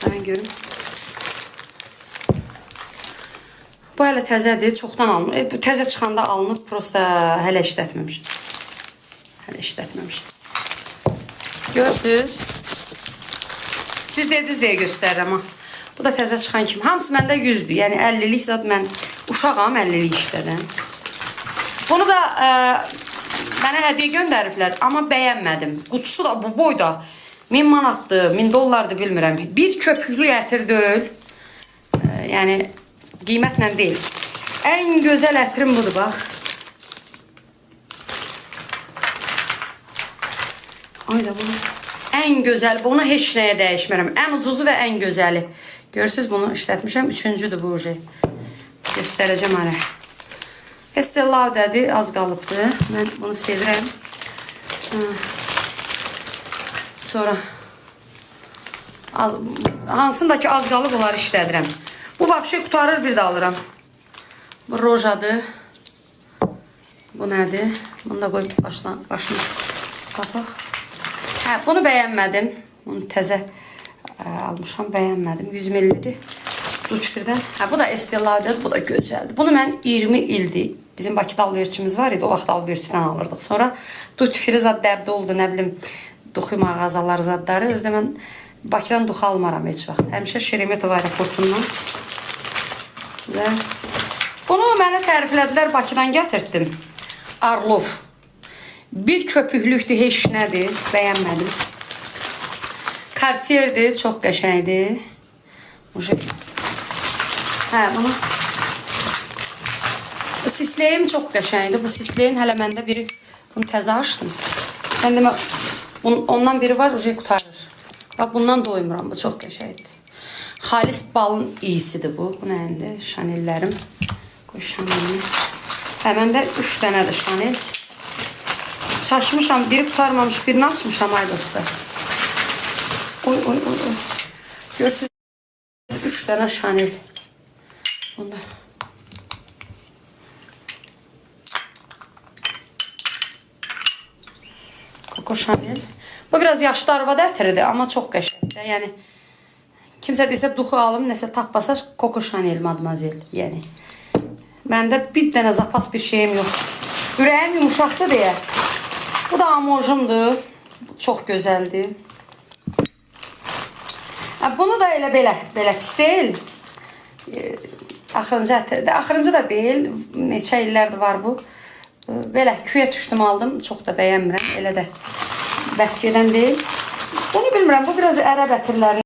Hemen görün. Bu hələ təzədir, çoxdan alınır. Bu təzə çıxanda alınıb, prosta hələ işlətməmiş. Görürsünüz? Siz dediniz deyə göstərirəm ha. Bu da təzə çıxan kimi. Hamısı məndə 100'dür. Yəni 50'lik zat mən uşağam, 50'lik işlədim. Bunu da mənə hədiyyə göndəriblər, amma bəyənmədim. Qutusu da bu boyda 1000 manatdır, 1000 dollardır bilmirəm. Bir köpüklü ətir deyil. Yəni qiymətlə deyil. Ən gözəl ətirim budur, bax. Ayda bunu. Ən gözəl, bunu heç nəyə dəyişmərəm. Ən ucuzu və ən gözəli. Görürsünüz, bunu işlətmişəm. 3-cüdür bu ucu. Göstərəcəm hələ. Estee Lauder'dir, az qalıbdır. Mən bunu sevirəm. Sonra hansındakı az qalıb onları işlədirəm. Bu vapşe qutarır, bir də alıram. Bu rojadır. Bu nədir? Bunu da qoyub başını tapaq. Hə, bunu bəyənmədim. Bunu təzə almışam, bəyənmədim. 100 ml-dir. Dutfirdən. Hə, bu da Estee Lauder, bu da gözəldir. Bunu mən 20 ildir. Bizim Bakıda alverçimiz var idi, o vaxt alverçdən alırdıq. Sonra Dutfiri zad dəbdə oldu, nə bilim, duxu mağazalar zadları. Özdə mən Bakıdan duxu almaram heç vaxt. Həmişə Şeremetov aeroportundan. Və bunu mənə təriflədilər, Bakıdan gətirdim. Arlov. Bir köpüklükdür, heç nədir, bəyənmədim. Cartier'dir, çox qəşəngdir. Hə, bunu bu sisleyim çox qəşəngdir. Bu sisleyin hələ məndə biri, bunu təzə açdım. Sən demə, ondan biri var, ucu qutarır. Bax, bundan doymuram, bu çox qəşəngdir. Xalis balın iyisidir bu. Bu nəyindir? Chanellərim. Qoy Chanelini. Hə, məndə 3 dənədir Chanel. Çaşmışam, biri qutarmamış, birini açmışam, ay dostlar. Oy. Görürsünüz, 3 dənə Chanel. Bunda. Coco Chanel. Bu biraz yaşlı arvad ətiridir, amma çox qəşəngdir. Yəni, kimsə desə duxu alım, nəsə tapmasa Coco Chanel, mademoiselle. Yəni, məndə bir dənə zapas bir şeyim yox. Ürəyim yumuşaqdır deyə. Bu da amojumdur. Çox gözəldir. Bunu da elə belə pis deyil. Axırıncı ətirdir. Axırıncı da deyil. Neçə illərdir var bu. Belə küyə düşdüm, aldım. Çox da bəyənmirəm. Elə də bərk gedən deyil. Bunu bilmirəm. Bu biraz ərəb ətirlərini